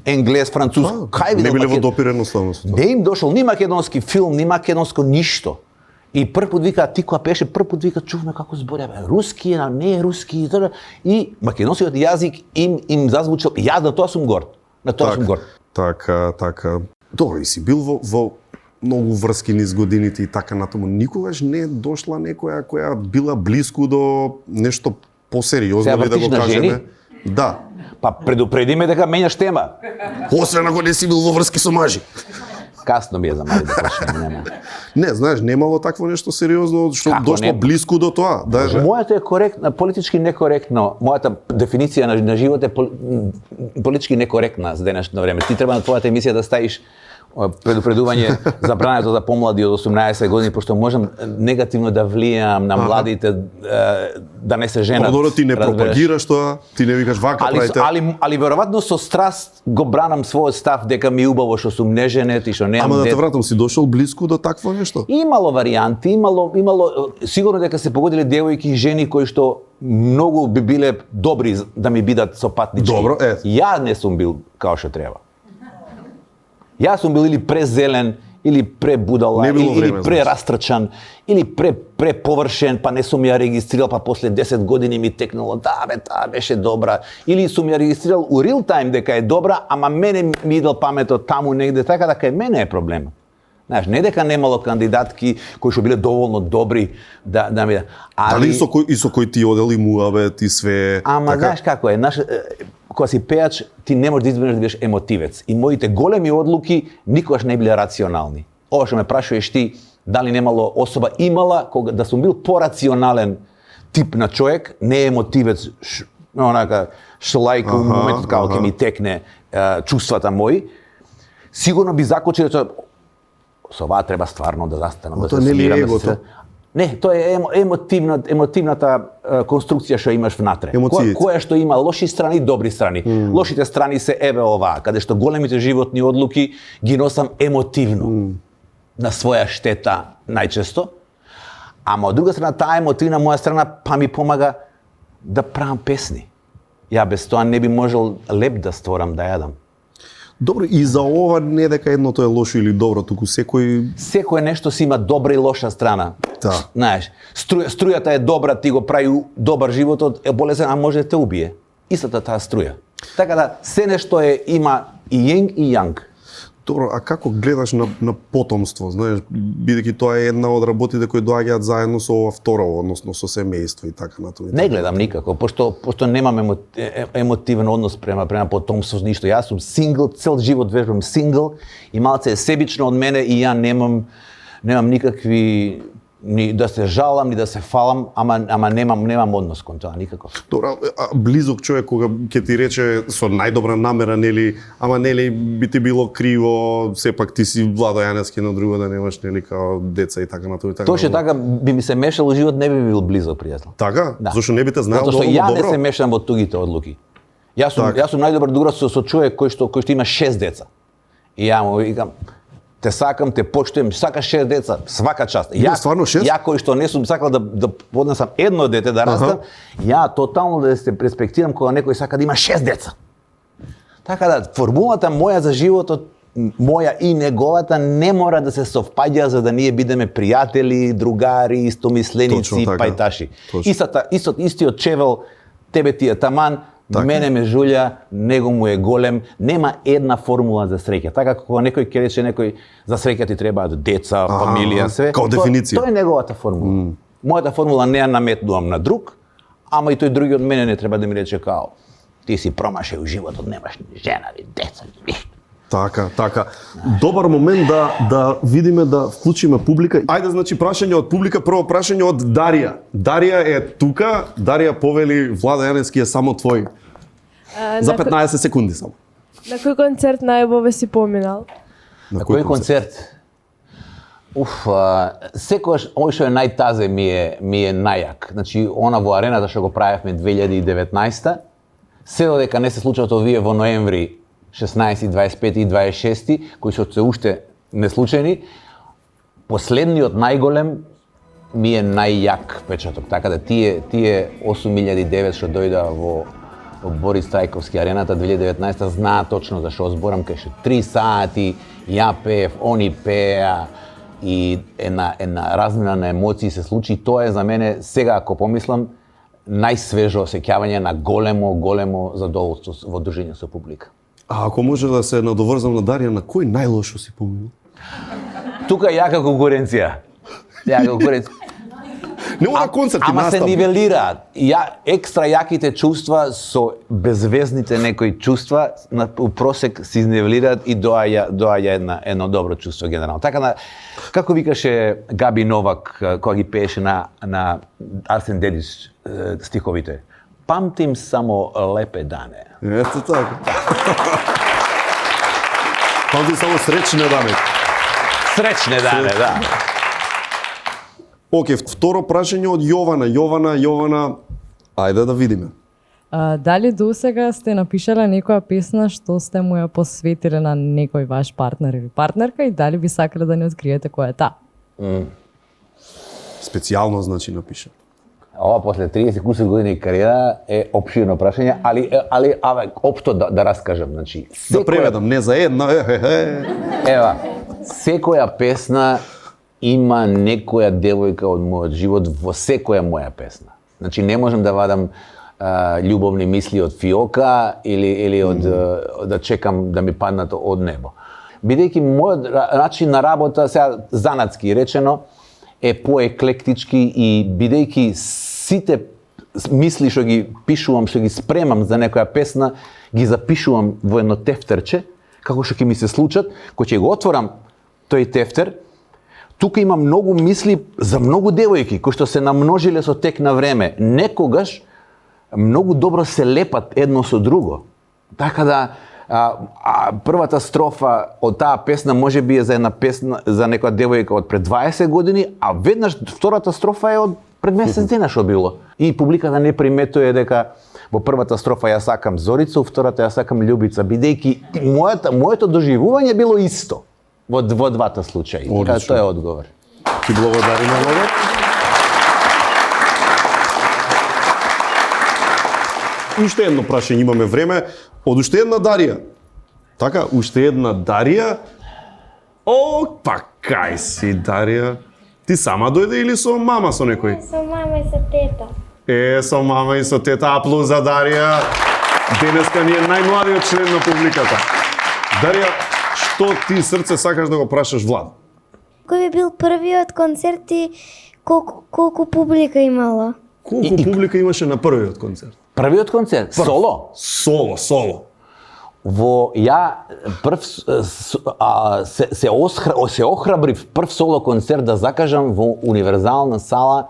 Енглез, француз, кај видел не биле во допирено славност. Не им дошол ни македонски филм, ни македонско ништо. И прв пат вика, ти кога пеше, прв пат вика, чувме како збореве, руски, а не руски, и македонскиот јазик им зазвучал. Јас на тоа сум горд. На тоа сум горд. Така. Добро, и си бил во многу врски низ годините и така натаму. Никогаш не е дошла некоја која била блиску до нешто посериозно, ли да го кажеме? Да. Па предупредиме дека менјаш тема. Освен ако не си бил во врски со мажи. Касно ми е за мали да почнем, нема. Не, знаеш, немало такво нешто сериозно што дошло блиску до тоа. Мојата е коректна, политички некоректно. Мојата дефиниција на живот е политички некоректна за денешно време. Ти треба на твојата емисија да ставиш предупредување забрането за помлади од 18 години, пошто можам негативно да влијам на младите да не се женат. Добро, ти не пропагираш тоа, ти не викаш вака правите. Али веројатно со страст го бранам својот став дека ми е убаво што сум неженет и што немам дете. Ама да те вратам, си дошол блиску до такво нешто? Имало варијанти, имало сигурно дека се погодиле девојки и жени кои што многу би биле добри да ми бидат сопатнички. Добро, Ја не сум бил као што треба. Јас сум бил или презелен, или пребудала, или прерастрчан, или преповршен, па не сум ја регистрирал, па после 10 години ми текнало, да бе, таа беше добра. Или сум ја регистрирал у real time дека е добра, ама мене ми идел паметот таму негде, така да кај мене е проблем. Знаеш, не дека немало кандидатки кои што биле доволно добри да ми да. Дали и со кој ти одел и муабет и све? Ама така? знаеш како е, кога си пејач, ти не можеш да избереш да бидеш емотивец. И моите големи одлуки никогаш не биле рационални. Ова што ме прашуваш ти, дали немало особа имала, кога да сум бил порационален тип на човек, не емотивец, онака шлајка у моментот кога ќе ми текне чувствата мои, сигурно би закочил дека со оваа треба стварно да застанам, да се смирам, да се... Не, тоа е емотивната конструкција што имаш внатре. Која што има лоши страни, добри страни. Лошите страни се еве оваа, каде што големите животни одлуки ги носам емотивно. На своја штета најчесто. Ама од друга страна, таа емотивна моја страна па ми помага да правам песни. Ја без тоа не би можел леп да створам, да јадам. Добро, и за ова не дека едното е лошо или добро, туку секој нешто си има добра и лоша страна. Да. Знаеш, струјата е добра, ти го прави добар животот, е болесен, а може да те убие. Истата таа струја. Така да, се нешто има и јенг и јанг. Добро, а како гледаш на потомство, знаеш, бидејќи тоа е една од работите кои доаѓаат заедно со ова втора, односно со семејство и така натаму. Не гледам никако, пошто немам емотивен однос према потомство, ништо. Јас сум сингл, цел живот вежбам сингл и малце е себично од мене и ја немам никакви ни да се жалам, ни да се фалам, ама немам однос кон тоа никако. Добро, близок човек кога ќе ти рече со најдобра намера, нели, ама нели би ти било криво, сепак ти си Владо Јаневски на друго да немаш нели као деца и така натаму и така. Точно така би ми се мешало живот, не би бил близок пријател. Така? Да. Зошто не би те знаел доволно добро? Затоа ја не се добро? мешам во тугите одлуки. Јас сум најдобар да играм со човек кој што има 6 деца. И ја му викам, те сакам, те почитувам, сакаш 6 деца, свака част. Ја кој што не сум сакал да поднесам едно дете да растам, ја тотално да се респектирам кога некој сака да има 6 деца. Така да, формулата моја за животот, моја и неговата не мора да се совпаѓа за да ние бидеме пријатели, другари, истомисленици, пајташи. Истиот чевел, тебе ти е таман, мене ме жулја, него му е голем, нема една формула за среќа. Така кога некој ќе рече некој за среќа ти требаат деца, фамилија, све. Као дефиниција. Тоа е неговата формула. Мојата формула не ја наметнувам на друг, ама и тој други од мене не треба да ми рече као ти си промашај у животот, немаш ни жена, ни деца, ни ништо. Така. Добар момент да видиме, да вклучиме публика. Ајде, значи, прашање од публика. Прво прашање од Дарија. Дарија е тука. Дарија повели, Владо Јаневски е само твој. За 15 секунди само. На кој концерт најубаво си поминал? На кој концерт? Секогаш овој што е најтазе ми е најак. Значи, она во арената што го правевме 2019-та, се додека не се случат овие во ноември 16, 25 и 26, кои се уште неслучајни, последниот најголем ми е најјак печаток. Така да тие 8009 што дојда во Борис Трајковски арената 2019 знаат точно за што зборам, кај што 3 сати, ја пеев, они пеа и една размена на емоции се случи. Тоа е за мене, сега ако помислам, најсвежо осеќавање на големо задоволство во дружење со публика. А ако може да се надоврзам на Дарија, на кој најлошо си поминал? Тука јака конкуренција. Не мора концерти ама наставни. се нивелираат. Екстра јаките чувства со безвезните некои чувства у просек се изнивелираат и доаѓа едно добро чувство генерално. Така да, како викаше Габи Новак кога ги пееше на Арсен Дедич стиховите. Памтим само лепе дане. Ето така. Памтим само сречне дане. Сречне дане, да. Океј, второ прашање од Јована. Јована, ајде да видиме. Дали досега сте напишале некоја песна што сте му ја посветиле на некој ваш партнер или партнерка и дали би сакале да не откриете која е таа? Специјално, значи, напиша. Ова после 30 кусур години кариера е опширно прашање, али општо да раскажам, значи Да преведам, не за една, Ева, секоја песна има некоја девојка од мојот живот во секоја моја песна. Значи не можам да вадам љубовни мисли од фиока или од да чекам да ми паднат од небо. Бидејќи мојот начин на работа, сега занатски речено, е поеклектички и бидејќи сите мисли што ги пишувам, што ги спремам за некоја песна, ги запишувам во едно тефтерче, како што ќе ми се случат, кога ќе го отворам тој тефтер, тука има многу мисли за многу девојки кои што се намножиле со тек на време. Некогаш многу добро се лепат едно со друго. Така да првата строфа од таа песна можеби е за една песна за некоја девојка од пред 20 години, а веднаш втората строфа е од пред месец дена што било. И публиката не приметува дека во првата строфа ја сакам Зорица, во втората ја сакам Љубица, бидејќи моето доживување било исто во двата случаи. Така тоа е одговор. Ти благодариме многу. Уште едно прашање, имаме време, од уште една Дарија. Така, уште една Дарија. О, па кај си, Дарија? Ти сама дојде или со мама со некој? Со мама и со тета. Со мама и со тета. Аплауз за Дарија. Денеска ни е најмладиот член на публиката. Дарија, што ти срце сакаш да го прашаш Влад? Кој би бил првиот концерт и колку публика имала? Колку публика имаше на првиот концерт? Првиот концерт? Соло? Соло. Во ја прв се охрабрив прв соло концерт да закажам во Универзална сала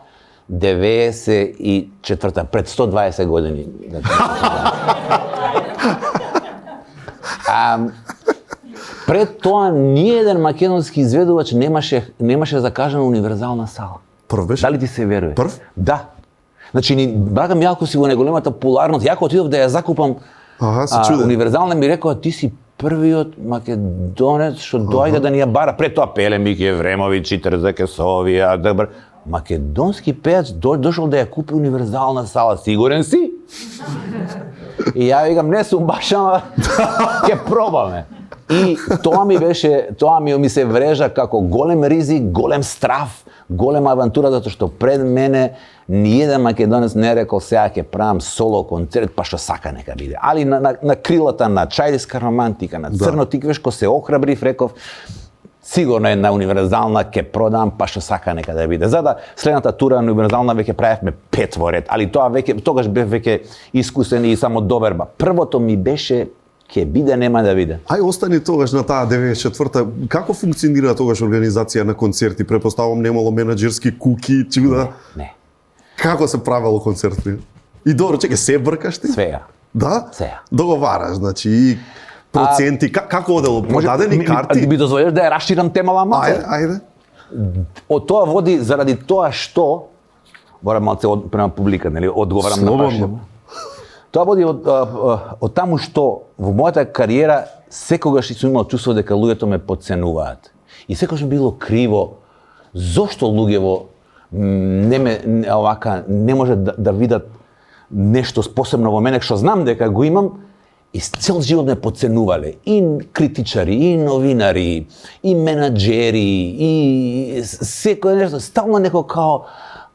94-та, пред 120 години. Пред тоа ниеден македонски изведувач немаше закажана Универзална сала. Прв беше? Дали ти се верува? Прв? Да. Значи, Брагам јалко си во неголемата популарност. Ја кога отидов да ја закупам Универзална, ми рекоа, ти си првиот македонец што доаѓа да ни ја бара. Пред тоа пеле Мики Евремович и Терза Кесовија, македонски пеец дошол да ја купи Универзална сала. Сигурен си? И ја викам, не сум баш, ама ќе пробаме. И тоа ми се врежа како голем ризик, голем страф, голема авантура, затоа што пред мене ниеден македонец не рекол сега ќе правам соло концерт, па што сака нека биде. Али на крилата на Чајдиска романтика, на Црно тиквешко се охрабрив, реков сигурно една Универзална ќе продам, па што сака нека да биде. За да следната тура на Универзална веќе правевме 5 во ред, али тогаш бев веќе искусен и само доверба. Првото ми беше ќе биде, нема да биде. Ај остани тогаш на таа 94-та. Како функционира тогаш организација на концерти? Препоставам немало менаџерски куки, чуда. Не. Како се правело концерти? И добро, чекај, се бркаш ти? Свеја. Да? Сеја. Договараш, значи и проценти. Како одело? Продадени карти? Би дозволиш да ја расширам темала малку? Ајде. Од тоа води заради тоа што морам малце према публика, нели, одговарам на прашањето. Тоа води од таму што во мојата кариера секогаш сум имал чувство дека луѓето ме подценуваат. И секогаш ми било криво зошто луѓето не може да видат нешто посебно во мене што знам дека го имам, и цел живот ме подценувале. И критичари, и новинари, и менаџери, и секој нешто, стално некој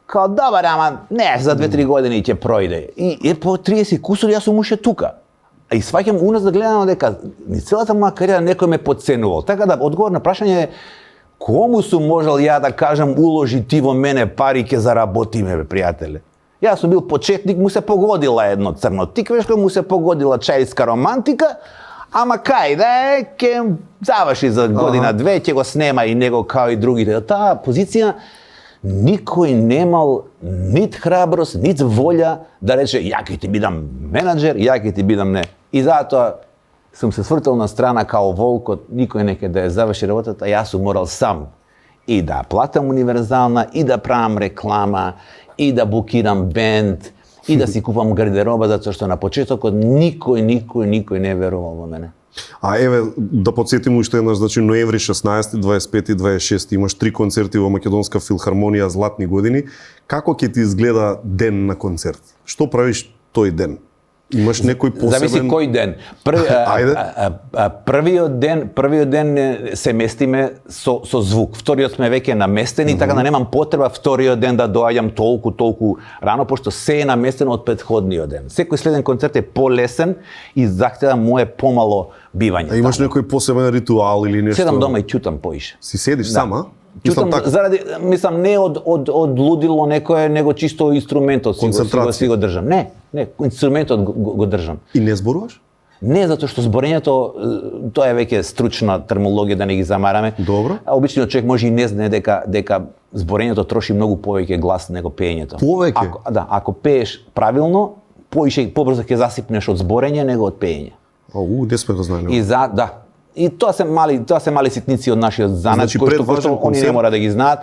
као добар, ама не, за 2-3 години ќе пројде. И по 30 кусури јас сум уште тука. И сваќам уназ да гледам дека ни целата моја кариера некој ме подценувал. Така да одговор на прашање е кому сум можел ја да кажам уложи ти во мене пари ќе заработиме, бе, пријателе. Јас сум бил почетник, му се погодила едно Црно тиквешко, му се погодила Чајдиска романтика, ама кај да е, ќе заврши за година-две, ќе го снема и него као и другите. Таа позиција никој немал нит храброст, нит волја да рече ја ќе ти бидам менаџер, ја ќе ти бидам не. И затоа сум се свртал на страна као волкот, никој неке да ја заврши работата, јас сум морал сам и да платам Универзална, и да правам реклама, и да букирам бенд, и да си купам гардероба, затоа што на почетокот никој не верувал во мене. А еве да подсетиме уште еднаш, значи ноември 16, 25 и 26 имаш 3 концерти во Македонска филхармонија Златни години. Како ќе ти изгледа ден на концерт? Што правиш тој ден? Имаш некој посебен... Зависи кој ден. Првиот ден се местиме со звук. Вториот сме веќе наместени, така да немам потреба вториот ден да доаѓам толку рано, пошто се е наместено од претходниот ден. Секој следен концерт е полесен и захтева мое помало бивање. А имаш некој посебен ритуал или нешто? Седам дома и чутам поише. Си седиш сама? Чутам, заради, мислам, не од лудило некое, него чисто инструментот си го држам. Не, инструментот го држам. И не зборуваш? Не, затоа што зборењето, тоа е веќе стручна терминологија, да не ги замараме. Добро. А обичниот човек може и не знае дека зборењето троши многу повеќе глас него пеењето. Повеќе? Ако пееш правилно, побрзо ќе засипнеш од зборење него од пеење. Не сме го знаеле. И тоа се мали ситници од нашиот занат, Значи, кои што они не мора да ги знаат.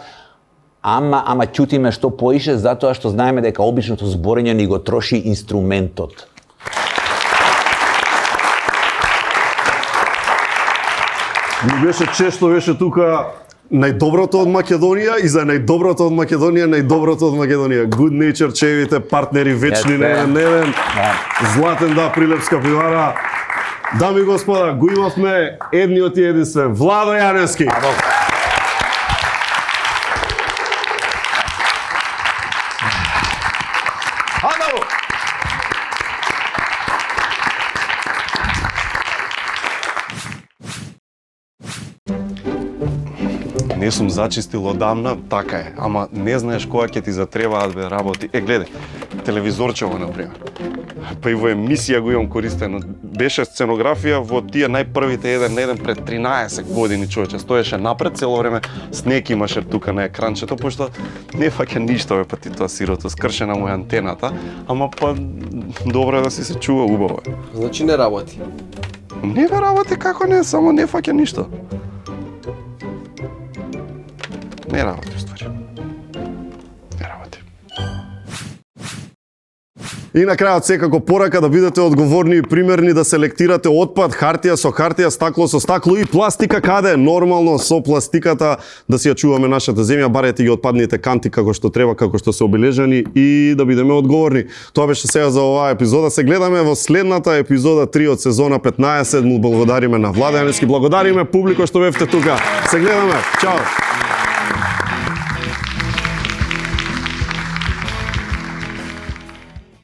Ама чутиме што поише, затоа што знаеме дека обичното зборење ни го троши инструментот. Ми беше чест што беше тука најдоброто од Македонија и за најдоброто од Македонија, најдоброто од Македонија. Good Nature чевите партнери вечни на еден. Златен Прилепска пивара. Дами и господа, го имавме едниот и единствен Владо Јаневски. Не сум зачистил одамна, така е, ама не знаеш кога ќе ти затребаат бе работи. Гледај, телевизорчево например. Па и во емисија го имам користено. Беше сценографија во тие најпрвите еден на еден пред 13 години, човече. Стоеше напред цело време, снег имаше тука на екранчето, пошто не фаќа ништо бе, па ти тоа сирото, скршена му е антената, ама па добро е да си се чува убаво. Значи не работи. Не бе работи, како не, само не фаќа ништо. Не работи, уствари. Не работи. И на крајот секако порака да бидете одговорни и примерни, да селектирате отпад, хартија со хартија, стакло со стакло и пластика каде? Нормално со пластиката да си ја чуваме нашата земја, барете ги отпадните канти како што треба, како што се обележани и да бидеме одговорни. Тоа беше сега за оваа епизода. Се гледаме во следната епизода 3 од сезона 15. Му благодариме на Владо Јаневски, благодариме публико што бевте тука. Се гледаме. Чао.